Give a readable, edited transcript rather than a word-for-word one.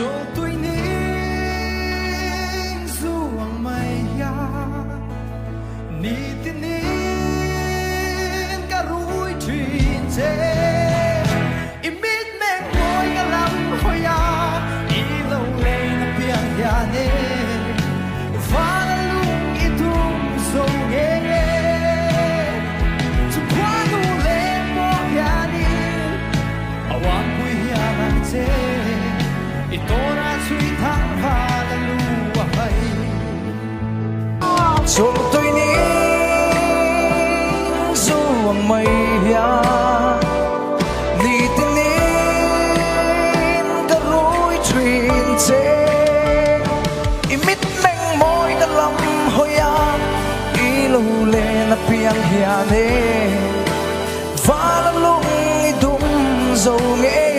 Cho tôi nín ruộng mây ya Ni tin nín cả rúi truyền chế Imit mẹn ngồi cả lắm hồi ya I lâu lê na piang ya nê Và là lúc I thùng dâu nghe nghe Chung qua nụ lê mô ya ni Awang bùi ya nang chế Ito na suy thang và là lùa hay Cho tôi nín ruộng mây ya Ni tin nín cả rối truyền chế Imit meng môi cả lắm hồi ya I lâu lê na piang ya nê Và là lúc I đúng dâu nghe